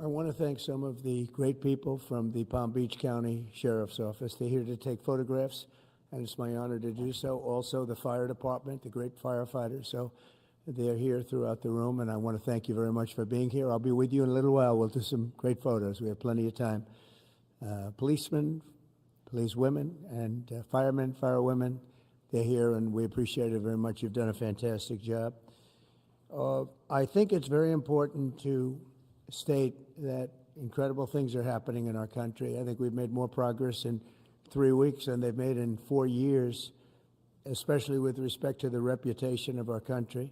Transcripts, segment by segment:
I want to thank some of the great people from the Palm Beach County Sheriff's Office. They're here to take photographs, and it's my honor to do so. Also, the fire department, the great firefighters. So they're here throughout the room, and I want to thank you very much for being here. I'll be with you in a little while. We'll do some great photos. We have plenty of time. Policemen, policewomen, and firemen, firewomen, they're here, and we appreciate it very much. You've done a fantastic job. I think it's very important to state that incredible things are happening in our country. I think we've made more progress in 3 weeks than they've made in 4 years, especially with respect to the reputation of our country.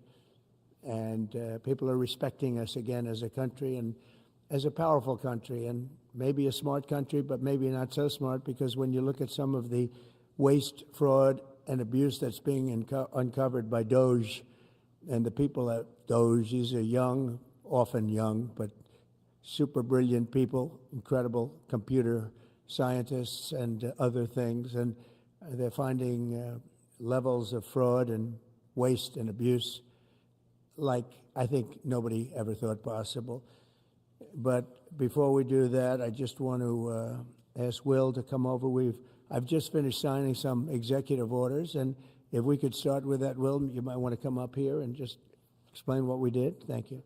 And people are respecting us again as a country and as a powerful country, and maybe a smart country, but maybe not so smart, because when you look at some of the waste, fraud, and abuse that's being uncovered by DOJ, and the people at DOJ, these are young, often young, but super brilliant people, incredible computer scientists and other things, and they're finding levels of fraud and waste and abuse like I think nobody ever thought possible. But before we do that, I just want to ask Will to come over. I've just finished signing some executive orders, and if we could start with that, Will, you might want to come up here and just explain what we did. Thank you.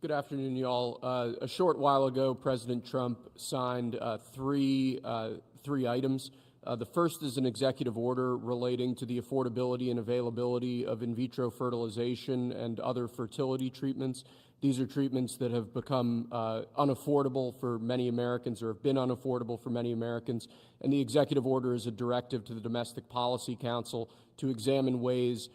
Good afternoon, y'all. A short while ago, President Trump signed three items. The first is an executive order relating to the affordability and availability of in vitro fertilization and other fertility treatments. These are treatments that have become unaffordable for many Americans, or have been unaffordable for many Americans. And the executive order is a directive to the Domestic Policy Council to examine ways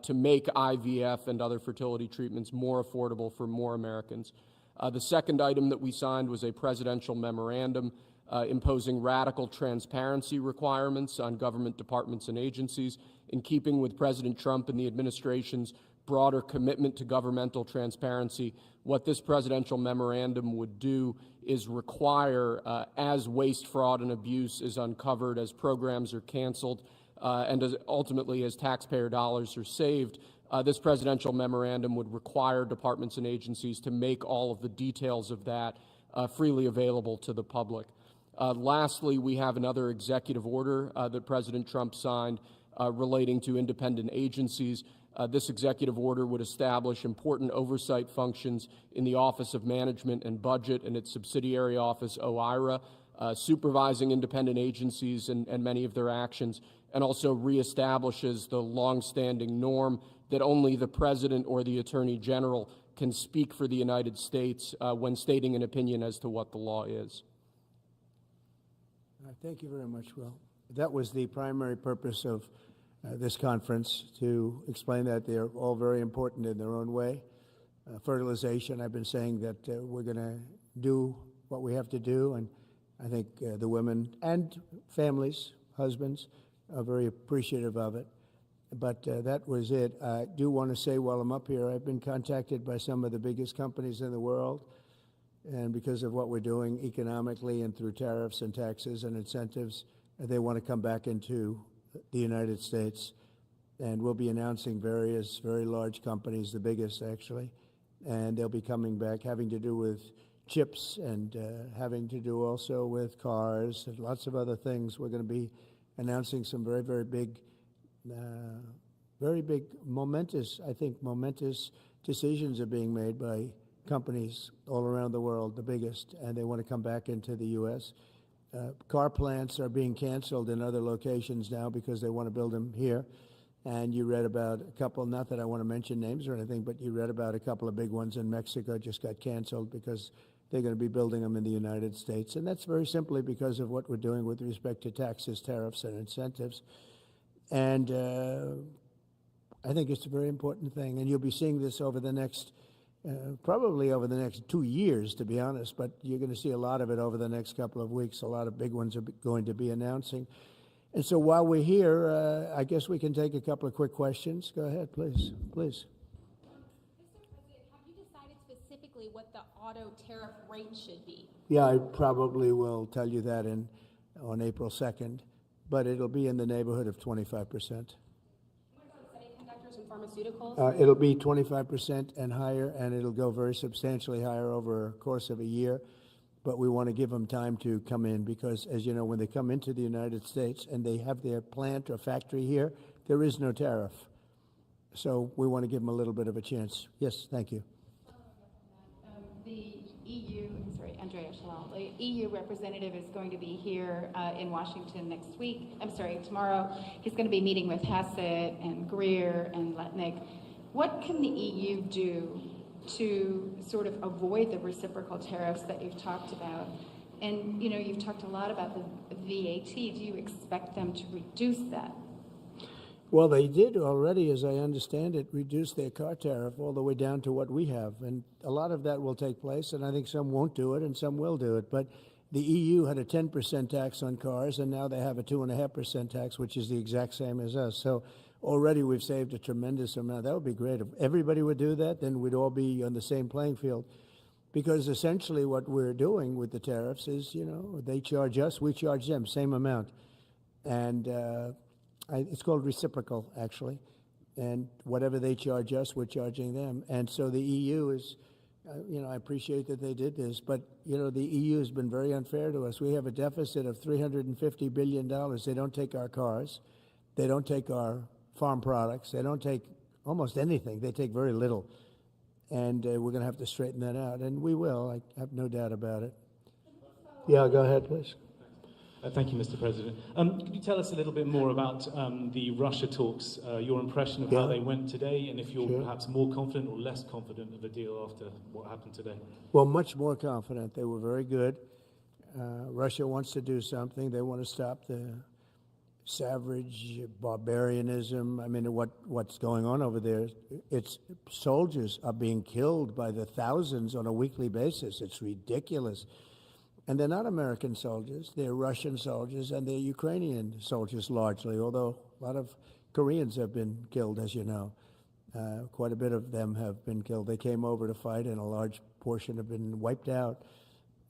to make IVF and other fertility treatments more affordable for more Americans. The second item that we signed was a presidential memorandum imposing radical transparency requirements on government departments and agencies, in keeping with President Trump and the administration's broader commitment to governmental transparency. What this presidential memorandum would do is require, as waste, fraud, and abuse is uncovered, as programs are canceled, and ultimately as taxpayer dollars are saved, this presidential memorandum would require departments and agencies to make all of the details of that freely available to the public. Lastly, we have another executive order that President Trump signed relating to independent agencies. This executive order would establish important oversight functions in the Office of Management and Budget and its subsidiary office, OIRA, supervising independent agencies and many of their actions, and also reestablishes the longstanding norm that only the President or the Attorney General can speak for the United States when stating an opinion as to what the law is. Thank you very much, Will. That was the primary purpose of this conference, to explain that they're all very important in their own way. Fertilization, I've been saying that we're going to do what we have to do, and I think the women and families, husbands, are very appreciative of it. But that was it. I do want to say while I'm up here, I've been contacted by some of the biggest companies in the world, and because of what we're doing economically and through tariffs and taxes and incentives, they want to come back into the United States. And we'll be announcing various very large companies, the biggest actually, and they'll be coming back, having to do with chips and having to do also with cars and lots of other things. We're going to be announcing some very, very big, momentous decisions are being made by companies all around the world, the biggest, and they want to come back into the U.S. Car plants are being canceled in other locations now because they want to build them here. And you read about a couple, not that I want to mention names or anything, but you read about a couple of big ones in Mexico just got canceled because they're going to be building them in the United States. And that's very simply because of what we're doing with respect to taxes, tariffs, and incentives. And I think it's a very important thing. And you'll be seeing this over the next probably over the next 2 years, to be honest, but you're going to see a lot of it over the next couple of weeks. A lot of big ones are going to be announcing. And so while we're here, I guess we can take a couple of quick questions. Go ahead, please. Please. Mr. President, have you decided specifically what the auto tariff rate should be? Yeah, I probably will tell you that on April 2nd, but it'll be in the neighborhood of 25%. What about semiconductors and pharmaceuticals? It'll be 25% and higher, and it'll go very substantially higher over a course of a year. But we want to give them time to come in because, as you know, when they come into the United States and they have their plant or factory here, there is no tariff. So we want to give them a little bit of a chance. Yes, thank you. The EU, Andrea Shalal, the EU representative is going to be here in Washington tomorrow. He's going to be meeting with Hassett and Greer and Letnick. What can the EU do to sort of avoid the reciprocal tariffs that you've talked about? And, you've talked a lot about the VAT. Do you expect them to reduce that? Well, they did already, as I understand it, reduce their car tariff all the way down to what we have. And a lot of that will take place, and I think some won't do it and some will do it. But the EU had a 10% tax on cars, and now they have a 2.5% tax, which is the exact same as us. So already we've saved a tremendous amount. That would be great. If everybody would do that, then we'd all be on the same playing field. Because essentially what we're doing with the tariffs is, they charge us, we charge them, same amount. And it's called reciprocal, actually. And whatever they charge us, we're charging them. And so the EU is, I appreciate that they did this, but, the EU has been very unfair to us. We have a deficit of $350 billion. They don't take our cars. They don't take our farm products. They don't take almost anything. They take very little. And we're going to have to straighten that out. And we will. I have no doubt about it. Yeah, go ahead, please. Thank you, Mr. President. Could you tell us a little bit more about the Russia talks, your impression of how they went today, and if you're perhaps more confident or less confident of a deal after what happened today? Well, much more confident. They were very good. Russia wants to do something. They want to stop the savage barbarianism. I mean, what's going on over there? It's soldiers are being killed by the thousands on a weekly basis. It's ridiculous. And they're not American soldiers. They're Russian soldiers, and they're Ukrainian soldiers largely, although a lot of Koreans have been killed, as you know. Quite a bit of them have been killed. They came over to fight, and a large portion have been wiped out.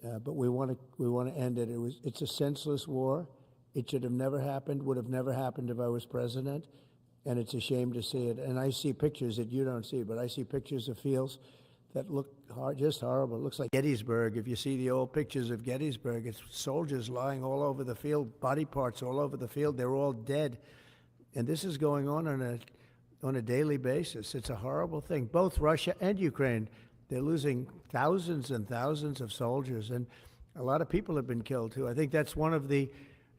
But we want to end it. It's a senseless war. It should have never happened, would have never happened if I was president, and it's a shame to see it. And I see pictures that you don't see, but I see pictures of fields that look just horrible. It looks like Gettysburg. If you see the old pictures of Gettysburg, it's soldiers lying all over the field, body parts all over the field. They're all dead. And this is going on a daily basis. It's a horrible thing. Both Russia and Ukraine, they're losing thousands and thousands of soldiers, and a lot of people have been killed too. I think that's one of the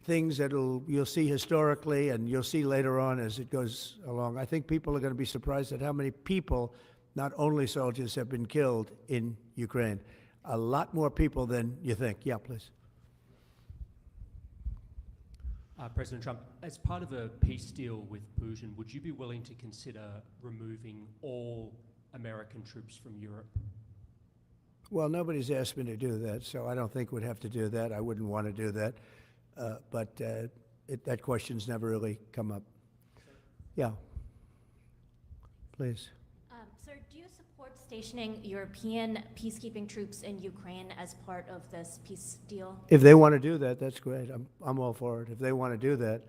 things that you'll see historically, and you'll see later on as it goes along. I think people are going to be surprised at how many people, not only soldiers, have been killed in Ukraine. A lot more people than you think. Yeah, please. President Trump, as part of a peace deal with Putin, would you be willing to consider removing all American troops from Europe? Well, nobody's asked me to do that, so I don't think we'd have to do that. I wouldn't want to do that. But that question's never really come up. Yeah. Please. Sir, do you support stationing European peacekeeping troops in Ukraine as part of this peace deal? If they want to do that, that's great. I'm all for it. If they want to do that,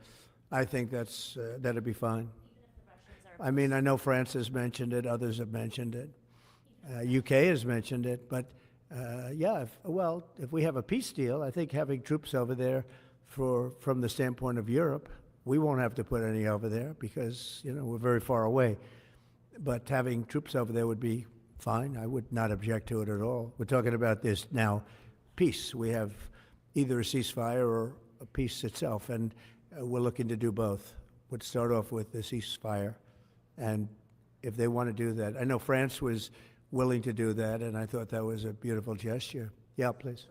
I think that'd be fine. Even if the Russians are I mean, I know France has mentioned it. Others have mentioned it. UK has mentioned it. But if we have a peace deal, I think having troops over there from the standpoint of Europe, we won't have to put any over there because, we're very far away. But having troops over there would be fine. I would not object to it at all. We're talking about this now, peace. We have either a ceasefire or a peace itself, and we're looking to do both. We'd start off with the ceasefire, and if they want to do that. I know France was willing to do that, and I thought that was a beautiful gesture. Yeah, please.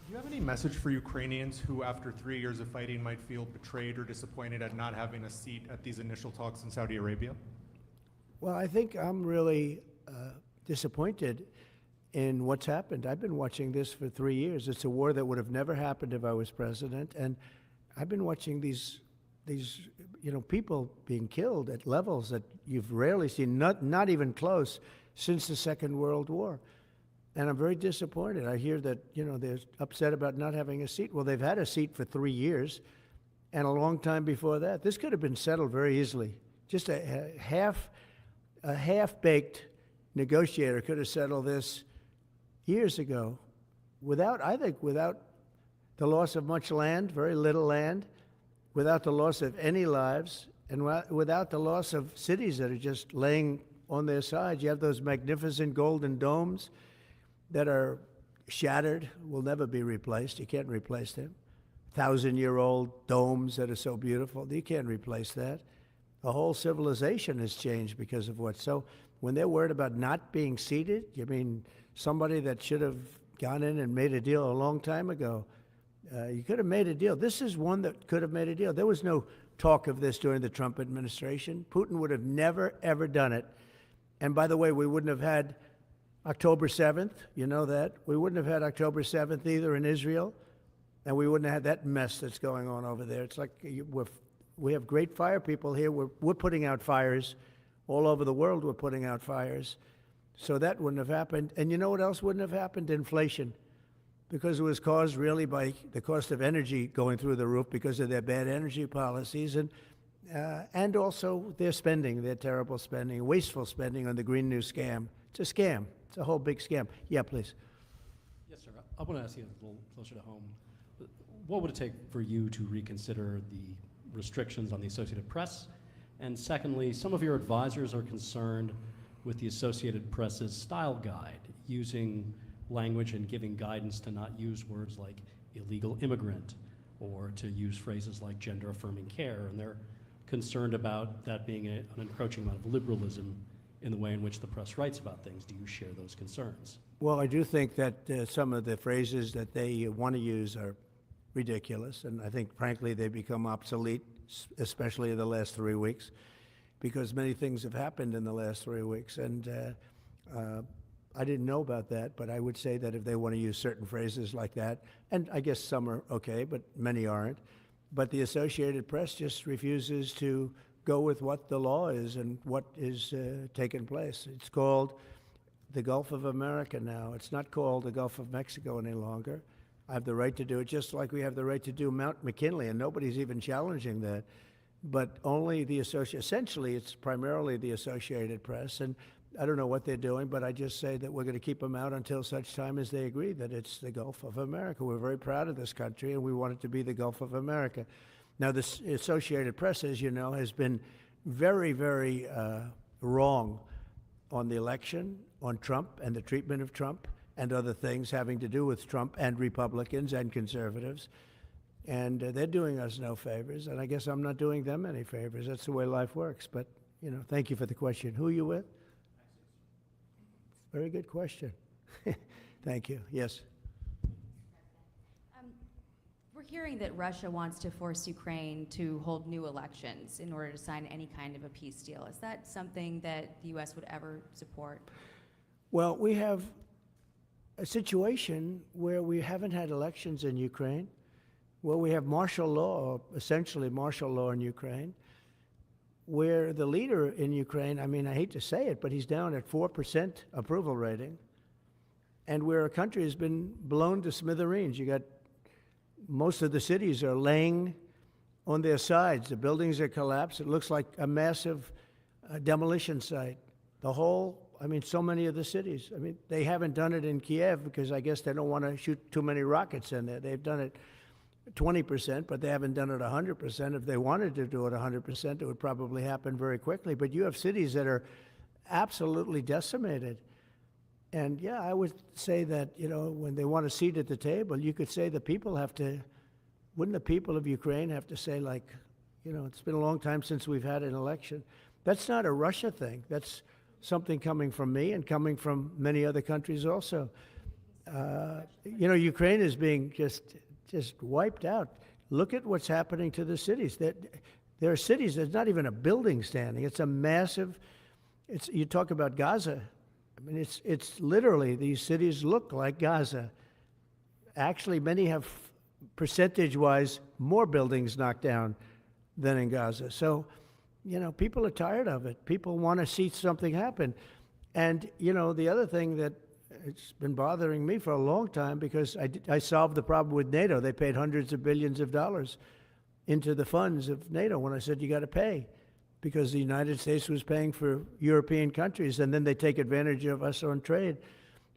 Do you have any message for Ukrainians who, after 3 years of fighting, might feel betrayed or disappointed at not having a seat at these initial talks in Saudi Arabia? Well, I think I'm really disappointed in what's happened. I've been watching this for 3 years. It's a war that would have never happened if I was president, and I've been watching these people being killed at levels that you've rarely seen, not even close, since the Second World War. And I'm very disappointed. I hear that, they're upset about not having a seat. Well, they've had a seat for 3 years and a long time before that. This could have been settled very easily Just a half-baked negotiator could have settled this years ago without, I think, without the loss of much land, very little land, without the loss of any lives, and without the loss of cities that are just laying on their sides. You have those magnificent golden domes that are shattered, will never be replaced. You can't replace them. 1,000-year-old domes that are so beautiful, you can't replace that. The whole civilization has changed because of what. So when they're worried about not being seated, you mean somebody that should have gone in and made a deal a long time ago? You could have made a deal. This is one that could have made a deal. There was no talk of this during the Trump administration. Putin would have never, ever done it. And by the way, we wouldn't have had October 7th. You know that. We wouldn't have had October 7th either in Israel. And we wouldn't have had that mess that's going on over there. It's like we have great fire people here. We're putting out fires. All over the world, we're putting out fires. So that wouldn't have happened. And you know what else wouldn't have happened? Inflation. Because it was caused really by the cost of energy going through the roof because of their bad energy policies and also their spending, their terrible spending, wasteful spending on the Green New Scam. It's a scam. It's a whole big scam. Yeah, please. Yes, sir. I want to ask you a little closer to home. What would it take for you to reconsider the restrictions on the Associated Press? And secondly, some of your advisors are concerned with the Associated Press's style guide, using language and giving guidance to not use words like illegal immigrant or to use phrases like gender-affirming care. And they're concerned about that being an encroaching amount of liberalism in the way in which the press writes about things. Do you share those concerns? Well, I do think that some of the phrases that they want to use are ridiculous, and I think, frankly, they become obsolete, especially in the last 3 weeks, because many things have happened in the last 3 weeks. And I didn't know about that, but I would say that if they want to use certain phrases like that, and I guess some are okay, but many aren't, but the Associated Press just refuses to go with what the law is and what is taking place. It's called the Gulf of America now. It's not called the Gulf of Mexico any longer. I have the right to do it just like we have the right to do Mount McKinley, and nobody's even challenging that. But only the essentially, it's primarily the Associated Press, and I don't know what they're doing, but I just say that we're going to keep them out until such time as they agree that it's the Gulf of America. We're very proud of this country, and we want it to be the Gulf of America. Now, the Associated Press, as you know, has been very, very wrong on the election, on Trump and the treatment of Trump, and other things having to do with Trump and Republicans and conservatives. And they're doing us no favors, and I guess I'm not doing them any favors. That's the way life works. But, you know, thank you for the question. Who are you with? Very good question. Thank you. Yes. We're hearing that Russia wants to force Ukraine to hold new elections in order to sign any kind of a peace deal. Is that something that the U.S. would ever support? Well, we have a situation where we haven't had elections in Ukraine, where we have martial law, essentially martial law in Ukraine, where the leader in Ukraine, I mean, I hate to say it, but he's down at 4% approval rating, and where a country has been blown to smithereens. You got most of the cities are laying on their sides. The buildings are collapsed. It looks like a massive demolition site. The whole, I mean, so many of the cities. I mean, they haven't done it in Kiev because I guess they don't want to shoot too many rockets in there. They've done it 20%, but they haven't done it 100%. If they wanted to do it 100%, it would probably happen very quickly. But you have cities that are absolutely decimated. And yeah, I would say that, you know, when they want a seat at the table, you could say the people have to, wouldn't the people of Ukraine have to say, like, you know, it's been a long time since we've had an election. That's not a Russia thing. That's something coming from me and coming from many other countries also. You know, Ukraine is being just wiped out. Look at what's happening to the cities. There are cities, there's not even a building standing. It's a massive, you talk about Gaza. I mean, it's literally, these cities look like Gaza. Actually, many have, percentage-wise, more buildings knocked down than in Gaza. So, you know, people are tired of it. People want to see something happen. And, you know, the other thing that it's been bothering me for a long time, because I solved the problem with NATO. They paid hundreds of billions of dollars into the funds of NATO when I said you got to pay, because the United States was paying for European countries, and then they take advantage of us on trade.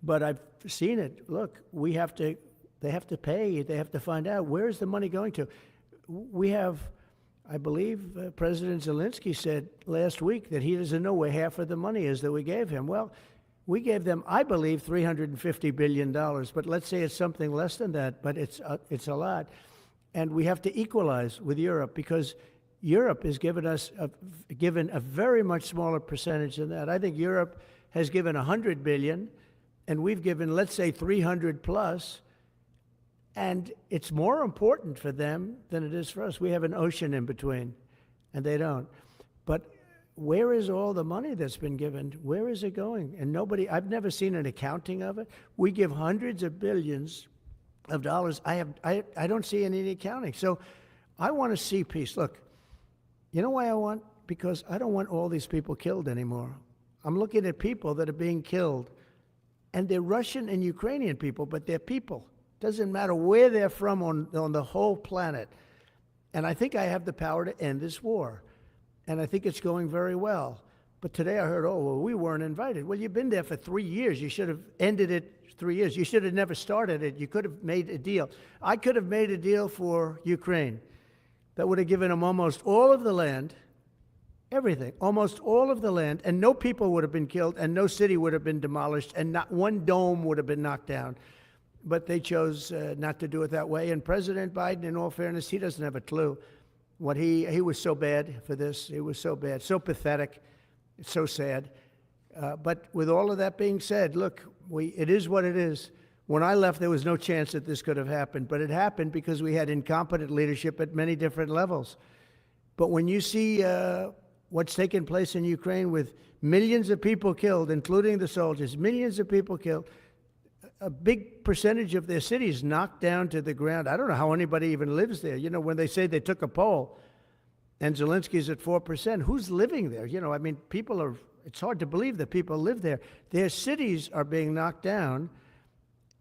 But I've seen it. Look, they have to pay. They have to find out, where's the money going to? We have, I believe, President Zelensky said last week that he doesn't know where half of the money is that we gave him. Well, we gave them, I believe, $350 billion, but let's say it's something less than that, but it's a lot. And we have to equalize with Europe, because Europe has given a very much smaller percentage than that. I think Europe has given $100 billion, and we've given, let's say, 300 plus, and it's more important for them than it is for us. We have an ocean in between, and they don't. But where is all the money that's been given? Where is it going? And nobody, I've never seen an accounting of it. We give hundreds of billions of dollars. I don't see any accounting. So I want to see peace. Look, you know why I want? Because I don't want all these people killed anymore. I'm looking at people that are being killed, and they're Russian and Ukrainian people, but they're people. Doesn't matter where they're from on the whole planet. And I think I have the power to end this war. And I think it's going very well. But today I heard, oh, well, we weren't invited. Well, you've been there for 3 years. You should have ended it 3 years. You should have never started it. You could have made a deal. I could have made a deal for Ukraine that would have given them almost all of the land, everything, almost all of the land, and no people would have been killed, and no city would have been demolished, and not one dome would have been knocked down. But they chose not to do it that way. And President Biden, in all fairness, he doesn't have a clue. What he was so bad for this. He was so bad, so pathetic. It's so sad. But with all of that being said, look, it is what it is. When I left, there was no chance that this could have happened. But it happened because we had incompetent leadership at many different levels. But when you see what's taken place in Ukraine with millions of people killed, including the soldiers, millions of people killed, a big percentage of their cities knocked down to the ground. I don't know how anybody even lives there. You know, when they say they took a poll and Zelensky's at 4%, who's living there? You know, I mean, it's hard to believe that people live there. Their cities are being knocked down,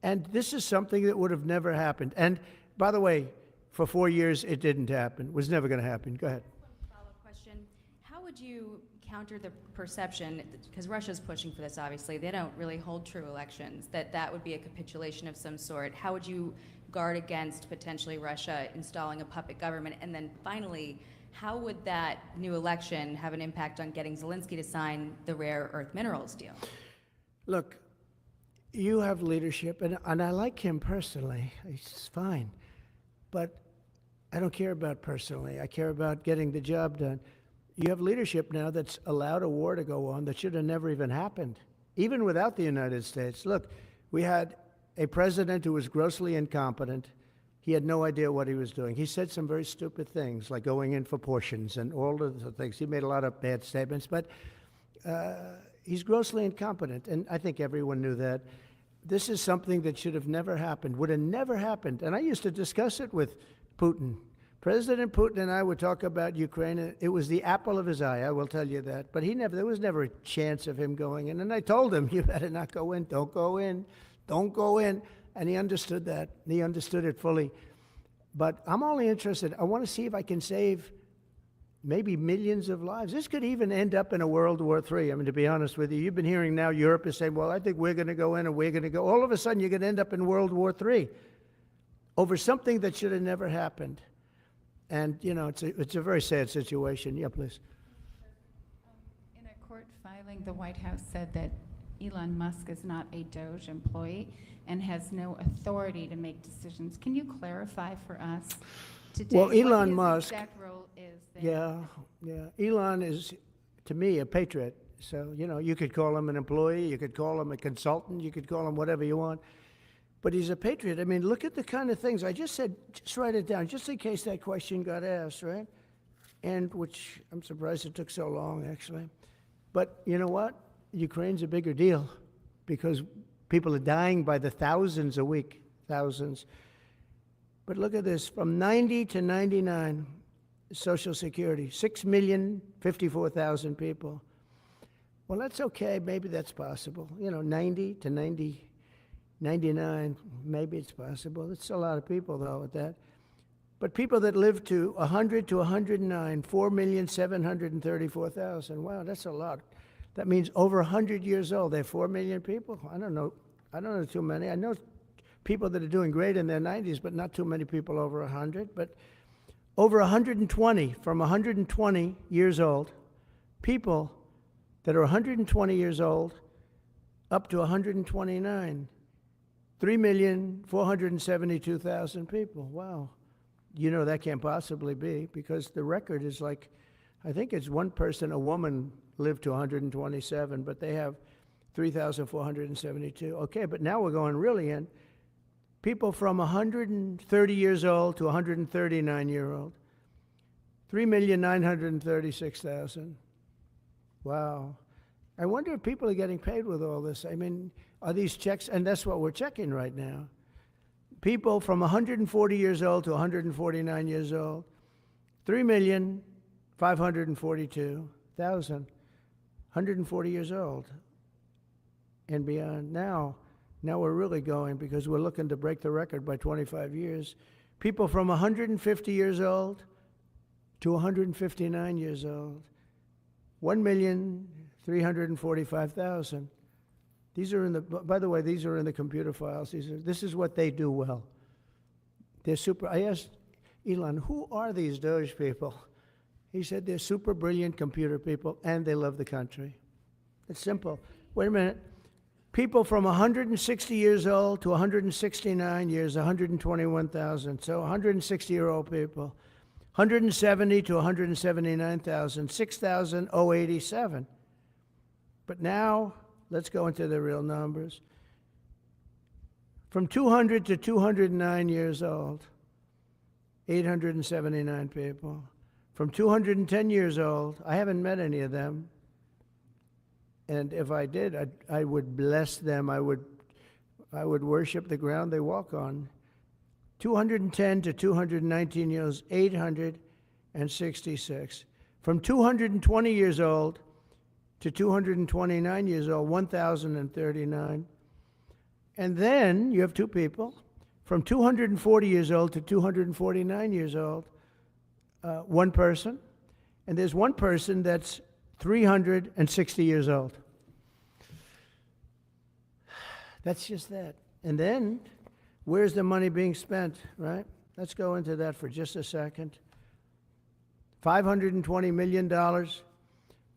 and this is something that would have never happened. And by the way, for 4 years, it didn't happen. It was never going to happen. Go ahead. One follow-up question. How would you counter the perception, because Russia's pushing for this, obviously, they don't really hold true elections, that would be a capitulation of some sort? How would you guard against potentially Russia installing a puppet government? And then finally, how would that new election have an impact on getting Zelensky to sign the rare earth minerals deal? Look, you have leadership, and I like him personally. He's fine. But I don't care about personally. I care about getting the job done. You have leadership now that's allowed a war to go on that should have never even happened, even without the United States. Look, we had a president who was grossly incompetent. He had no idea what he was doing. He said some very stupid things, like going in for portions and all of the things. He made a lot of bad statements, but he's grossly incompetent, and I think everyone knew that. This is something that should have never happened, would have never happened. And I used to discuss it with Putin. President Putin and I would talk about Ukraine. It was the apple of his eye, I will tell you that. But there was never a chance of him going in. And I told him, you better not go in. Don't go in. Don't go in. And he understood that. He understood it fully. But I'm only interested. I want to see if I can save maybe millions of lives. This could even end up in a World War III. I mean, to be honest with you, you've been hearing now Europe is saying, well, I think we're going to go in and we're going to go. All of a sudden, you're going to end up in World War III over something that should have never happened. And, you know, it's a very sad situation. Yeah, please. In a court filing, the White House said that Elon Musk is not a DOJ employee and has no authority to make decisions. Can you clarify for us today Well, what Elon his Musk, exact role is there? yeah. Elon is, to me, a patriot. So, you know, you could call him an employee, you could call him a consultant, you could call him whatever you want. But he's a patriot. I mean, look at the kind of things. I just said, just write it down, just in case that question got asked, right? And which I'm surprised it took so long, actually. But you know what? Ukraine's a bigger deal because people are dying by the thousands a week, thousands. But look at this, from 90 to 99, Social Security, 6,054,000 people. Well, that's okay. Maybe that's possible. You know, 90 to 99, maybe it's possible. It's a lot of people, though, at that. But people that live to 100 to 109, 4,734,000. Wow, that's a lot. That means over 100 years old. They're 4 million people? I don't know too many. I know people that are doing great in their 90s, but not too many people over 100. But over 120, from 120 years old, people that are 120 years old up to 129, 3,472,000 people. Wow. You know that can't possibly be, because the record is like, I think it's one person, a woman, lived to 127, but they have 3,472. Okay, but now we're going really in. People from 130 years old to 139 year old, 3,936,000. Wow. I wonder if people are getting paid with all this. I mean, are these checks? And that's what we're checking right now. People from 140 years old to 149 years old, 3,542,000, 140 years old and beyond. Now we're really going, because we're looking to break the record by 25 years. People from 150 years old to 159 years old, 1,345,000. These are in the, by the way, these are in the computer files. This is what they do well. They're super. I asked Elon, who are these Doge people? He said they're super brilliant computer people and they love the country. It's simple. Wait a minute. People from 160 years old to 169 years, 121,000. So 160-year-old people. 170 to 179,000, 6,087. But now, let's go into the real numbers. From 200 to 209 years old, 879 people. From 210 years old, I haven't met any of them. And if I did, I would bless them. I would worship the ground they walk on. 210 to 219 years, 866. From 220 years old to 229 years old, 1,039. And then you have two people, from 240 years old to 249 years old, one person. And there's one person that's 360 years old. That's just that. And then, where's the money being spent, right? Let's go into that for just a second. $520 million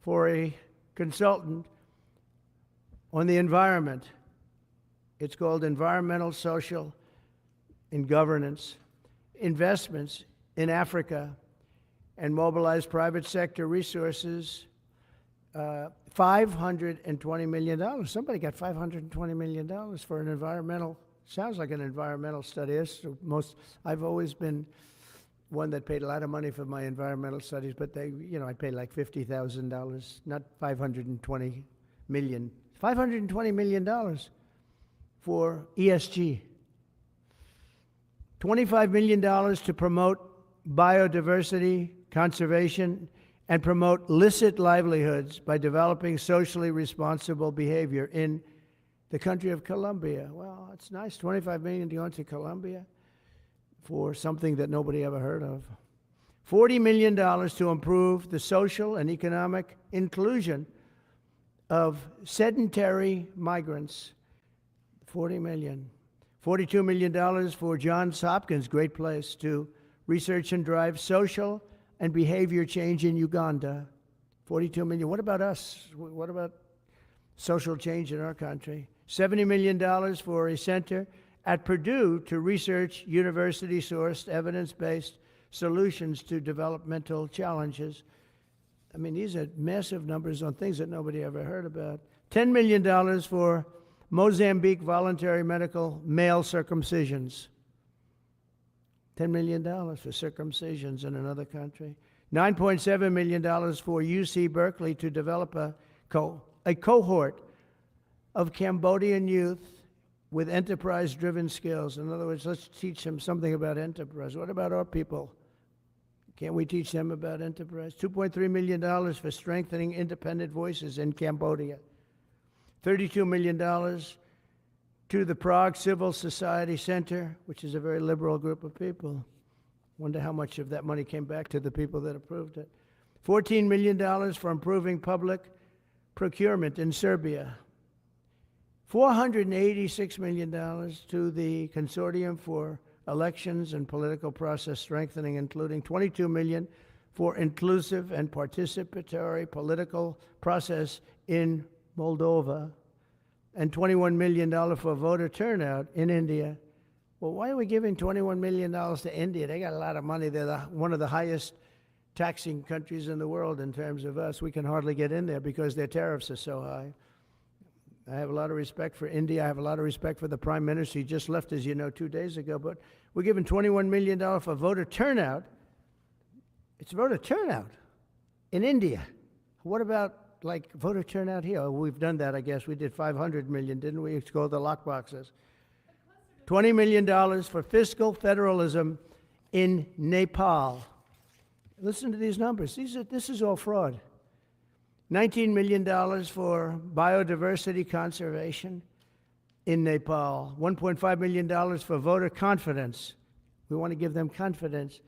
for a consultant on the environment. It's called Environmental, Social, and Governance. Investments in Africa and mobilize private sector resources. $520 million. Somebody got $520 million for an environmental, sounds like an environmental study. I've always been one that paid a lot of money for my environmental studies, but I paid like $50,000, not $520 million. $520 million for ESG. $25 million to promote biodiversity, conservation, and promote licit livelihoods by developing socially responsible behavior in the country of Colombia. Well, it's nice, $25 million going to Colombia for something that nobody ever heard of. $40 million to improve the social and economic inclusion of sedentary migrants. $40 million. $42 million for Johns Hopkins, great place, to research and drive social and behavior change in Uganda. $42 million. What about us? What about social change in our country? $70 million for a center at Purdue to research university-sourced, evidence-based solutions to developmental challenges. I mean, these are massive numbers on things that nobody ever heard about. $10 million for Mozambique voluntary medical male circumcisions. $10 million for circumcisions in another country. $9.7 million for UC Berkeley to develop a cohort of Cambodian youth with enterprise-driven skills. In other words, let's teach them something about enterprise. What about our people? Can't we teach them about enterprise? $2.3 million for strengthening independent voices in Cambodia. $32 million to the Prague Civil Society Center, which is a very liberal group of people. Wonder how much of that money came back to the people that approved it. $14 million for improving public procurement in Serbia. $486 million to the Consortium for Elections and Political Process Strengthening, including $22 million for inclusive and participatory political process in Moldova, and $21 million for voter turnout in India. Well, why are we giving $21 million to India? They got a lot of money. They're one of the highest taxing countries in the world in terms of us. We can hardly get in there because their tariffs are so high. I have a lot of respect for India. I have a lot of respect for the Prime Minister. He just left, as you know, 2 days ago. But we're giving $21 million for voter turnout. It's voter turnout in India. What about, like, voter turnout here? Oh, we've done that, I guess. We did $500 million, didn't we? It's called the lockboxes. $20 million for fiscal federalism in Nepal. Listen to these numbers. This is all fraud. $19 million for biodiversity conservation in Nepal. $1.5 million for voter confidence. We want to give them confidence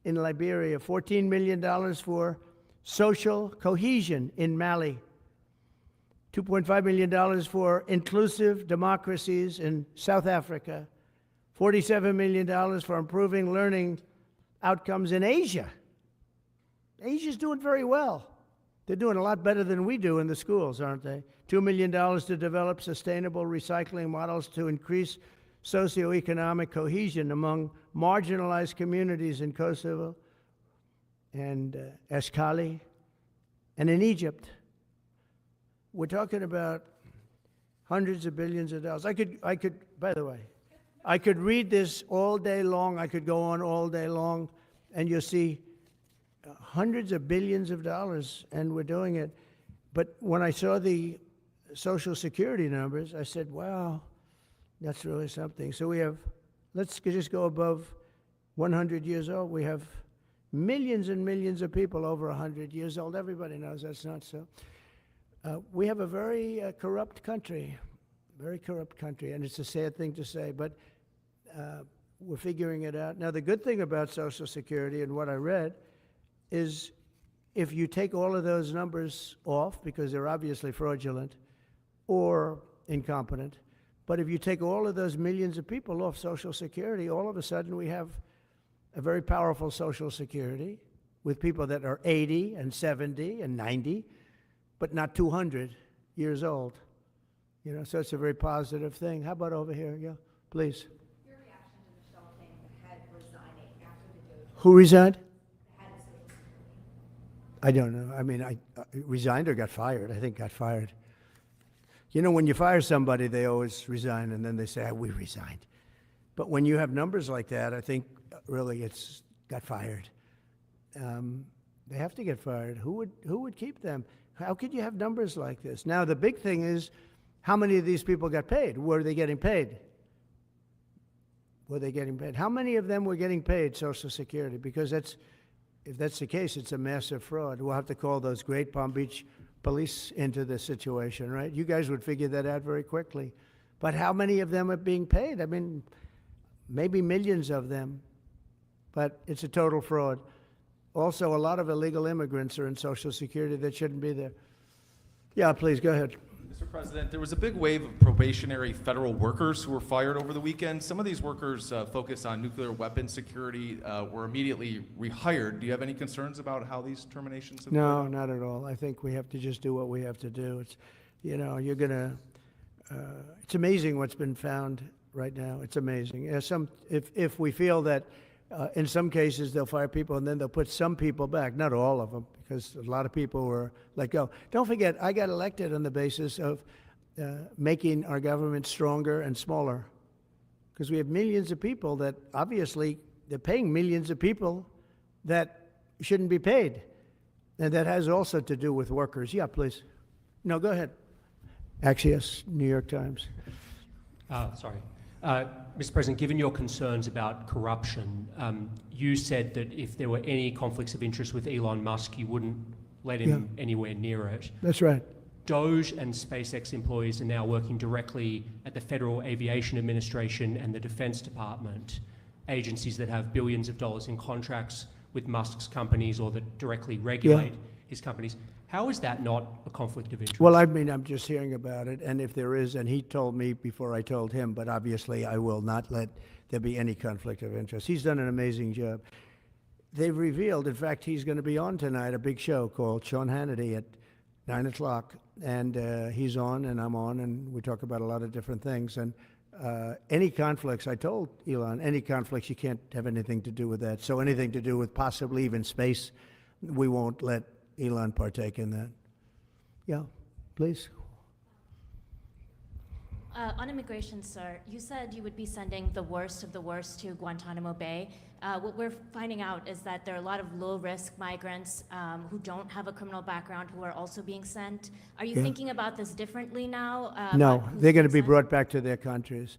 in Liberia. $14 million for social cohesion in Mali. $2.5 million for inclusive democracies in South Africa. $47 million for improving learning outcomes in Asia. Asia's doing very well. They're doing a lot better than we do in the schools, aren't they? $2 million to develop sustainable recycling models to increase socioeconomic cohesion among marginalized communities in Kosovo and Eskali and in Egypt. We're talking about hundreds of billions of dollars. I could, by the way, I could read this all day long. I could go on all day long, and you'll see hundreds of billions of dollars, and we're doing it. But when I saw the Social Security numbers, I said, wow, that's really something. So we have, let's just go above 100 years old. We have millions and millions of people over 100 years old. Everybody knows that's not so. We have a very corrupt country, and it's a sad thing to say, but we're figuring it out. Now, the good thing about Social Security and what I read is if you take all of those numbers off, because they're obviously fraudulent or incompetent, but if you take all of those millions of people off Social Security, all of a sudden we have a very powerful Social Security with people that are 80 and 70 and 90, but not 200 years old. You know, so it's a very positive thing. How about over here? Yeah, please. Your reaction to Michelle saying the head resigning after the Doge? Who resigned? The head of Social Security. I don't know. I mean, I resigned or got fired. I think got fired. You know, when you fire somebody, they always resign, and then they say, we resigned. But when you have numbers like that, I think really it's got fired. They have to get fired. Who would keep them? How could you have numbers like this? Now, the big thing is, how many of these people got paid? Were they getting paid? Were they getting paid? How many of them were getting paid Social Security? Because if that's the case, it's a massive fraud. We'll have to call those great Palm Beach police into this situation, right? You guys would figure that out very quickly. But how many of them are being paid? I mean, maybe millions of them, but it's a total fraud. Also, a lot of illegal immigrants are in Social Security that shouldn't be there. Yeah, please, go ahead. Mr. President, there was a big wave of probationary federal workers who were fired over the weekend. Some of these workers focused on nuclear weapon security, were immediately rehired. Do you have any concerns about how these terminations have played out? No, not at all. I think we have to just do what we have to do. It's, you know, you're gonna, it's amazing what's been found right now. It's amazing. If we feel that in some cases they'll fire people and then they'll put some people back, not all of them, because a lot of people were let go. Don't forget, I got elected on the basis of making our government stronger and smaller, because we have millions of people that obviously they're paying millions of people that shouldn't be paid. And that has also to do with workers. Yeah, please. No, go ahead. Axios, New York Times. Sorry. Mr. President, given your concerns about corruption, you said that if there were any conflicts of interest with Elon Musk, you wouldn't let him anywhere near it. That's right. Doge and SpaceX employees are now working directly at the Federal Aviation Administration and the Defense Department. agencies that have billions of dollars in contracts with Musk's companies or that directly regulate his companies. How is that not a conflict of interest? Well, I mean, I'm just hearing about it, and if there is, and he told me before I told him, but obviously I will not let there be any conflict of interest. He's done an amazing job. They've revealed, in fact, he's going to be on tonight, a big show called Sean Hannity at 9 o'clock, and he's on and I'm on, and we talk about a lot of different things. And any conflicts, I told Elon, any conflicts, you can't have anything to do with that. So anything to do with possibly even space, we won't let Elon partake in that. Yeah, please. On immigration, sir, you said you would be sending the worst of the worst to Guantanamo Bay. What we're finding out is that there are a lot of low-risk migrants who don't have a criminal background who are also being sent. Are you thinking about this differently now? No, about who's they're going to being be sent? brought back to their countries.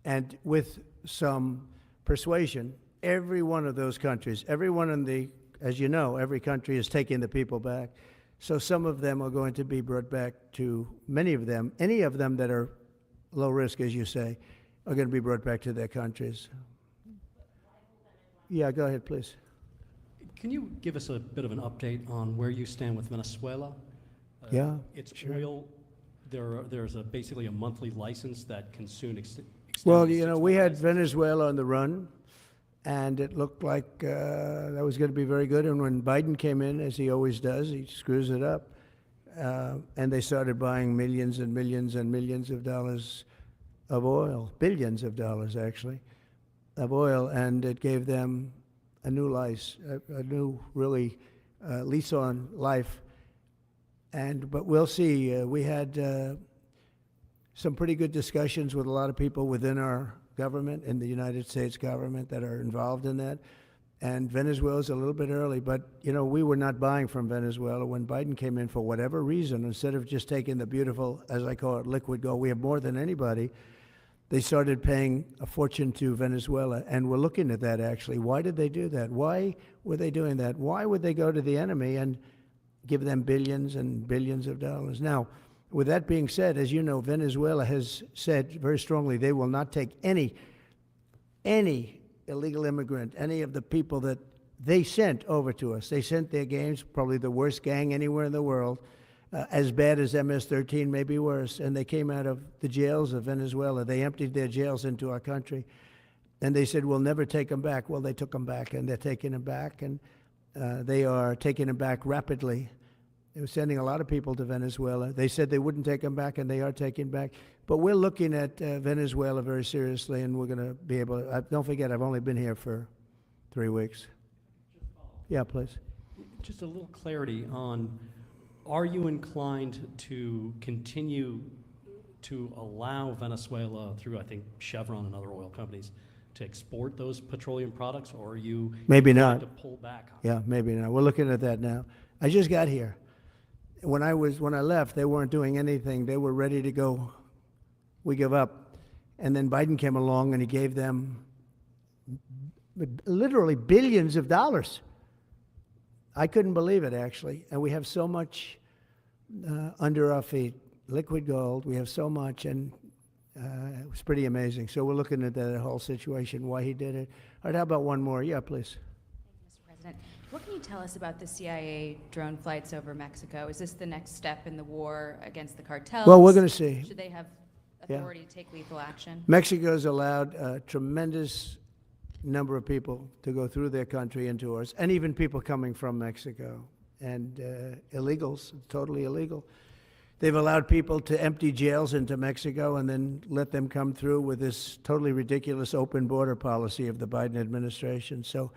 And with some persuasion, every one of those countries, everyone in the, as you know, every country is taking the people back. So some of them are going to be brought back to, many of them, any of them that are low risk, as you say, are going to be brought back to their countries. Yeah, go ahead, please. Can you give us a bit of an update on where you stand with Venezuela? Yeah, It's sure. oil. There's basically a monthly license that can soon extend. Well, to you know, 6 we had months. Venezuela on the run, and it looked like that was going to be very good. And when Biden came in, as he always does, he screws it up. And they started buying millions and millions and millions of dollars of oil, billions of dollars actually, of oil, and it gave them a new life, a new really lease on life. But we'll see. We had some pretty good discussions with a lot of people within our government, in the United States government, that are involved in that. And Venezuela's a little bit early, but, you know, we were not buying from Venezuela when Biden came in for whatever reason. Instead of just taking the beautiful, as I call it, liquid gold, we have more than anybody, they started paying a fortune to Venezuela. And we're looking at that, actually. Why did they do that? Why were they doing that? Why would they go to the enemy and give them billions and billions of dollars? Now, with that being said, as you know, Venezuela has said very strongly they will not take any illegal immigrant, any of the people that they sent over to us. They sent their gangs, probably the worst gang anywhere in the world, as bad as MS-13, maybe worse, and they came out of the jails of Venezuela. They emptied their jails into our country, and they said, we'll never take them back. Well, they took them back, and they're taking them back, and they are taking them back rapidly. They were sending a lot of people to Venezuela. They said they wouldn't take them back, and they are taking back. But we're looking at Venezuela very seriously, and we're going to be able to. Don't forget, I've only been here for 3 weeks. Yeah, please. Just a little clarity on, are you inclined to continue to allow Venezuela, through, I think, Chevron and other oil companies, to export those petroleum products, or are you Maybe inclined not. to pull back on Yeah, maybe not. We're looking at that now. I just got here. When I left, they weren't doing anything. They were ready to go. We give up. And then Biden came along and he gave them literally billions of dollars. I couldn't believe it, actually. And we have so much under our feet, liquid gold. We have so much, and it was pretty amazing. So we're looking at that whole situation, why he did it. All right, how about one more? Yeah, please. Mr. President, what can you tell us about the CIA drone flights over Mexico? Is this the next step in the war against the cartels? Well, we're going to see. Should they have Yeah. authority to take lethal action? Mexico's allowed a tremendous number of people to go through their country into ours, and even people coming from Mexico, and illegals, totally illegal. They've allowed people to empty jails into Mexico and then let them come through with this totally ridiculous open border policy of the Biden administration. So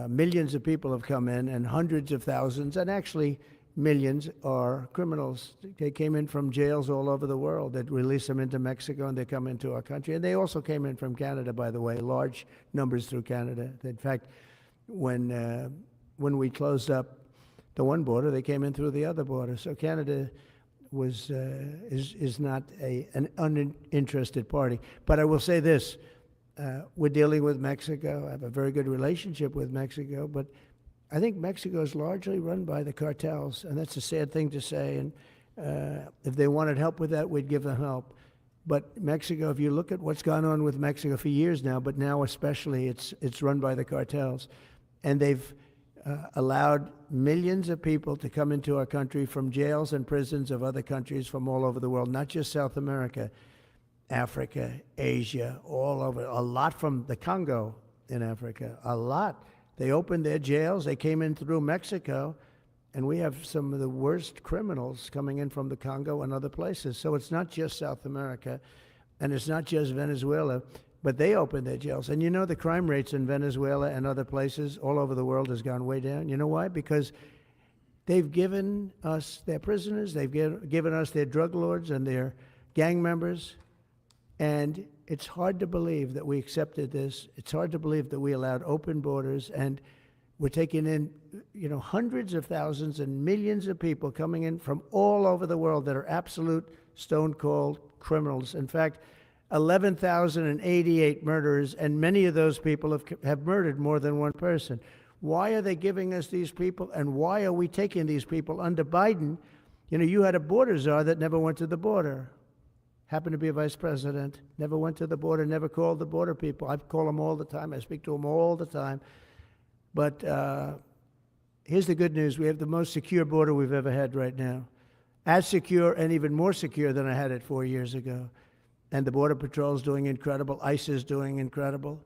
millions of people have come in, and hundreds of thousands, and actually millions, are criminals. They came in from jails all over the world. They'd release them into Mexico, and they come into our country. And they also came in from Canada, by the way, large numbers through Canada. In fact, when we closed up the one border, they came in through the other border. So Canada is not an uninterested party. But I will say this, we're dealing with Mexico. I have a very good relationship with Mexico, but I think Mexico is largely run by the cartels, and that's a sad thing to say. And if they wanted help with that, we'd give them help. But Mexico, if you look at what's gone on with Mexico for years now, but now especially, it's run by the cartels. And they've allowed millions of people to come into our country from jails and prisons of other countries from all over the world, not just South America, Africa, Asia, all over. A lot from the Congo in Africa, a lot. They opened their jails. They came in through Mexico, and we have some of the worst criminals coming in from the Congo and other places. So it's not just South America, and it's not just Venezuela, but they opened their jails. And you know, the crime rates in Venezuela and other places all over the world has gone way down. You know why? Because they've given us their prisoners, they've given us their drug lords and their gang members, and it's hard to believe that we accepted this. It's hard to believe that we allowed open borders, and we're taking in, you know, hundreds of thousands and millions of people coming in from all over the world that are absolute stone-cold criminals. In fact, 11,088 murderers, and many of those people have murdered more than one person. Why are they giving us these people, and why are we taking these people under Biden? You know, you had a border czar that never went to the border. Happened to be a vice president, never went to the border, never called the border people. I call them all the time. I speak to them all the time. But here's the good news. We have the most secure border we've ever had right now. As secure and even more secure than I had it 4 years ago. And the Border Patrol is doing incredible. ICE is doing incredible.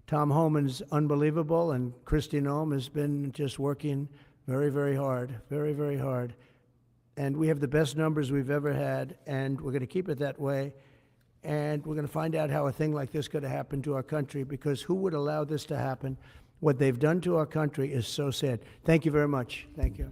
Tom Homan's unbelievable, and Kristi Noem has been just working very, very hard, very, very hard. And we have the best numbers we've ever had, and we're going to keep it that way. And we're going to find out how a thing like this could have happened to our country, because who would allow this to happen? What they've done to our country is so sad. Thank you very much. Thank you.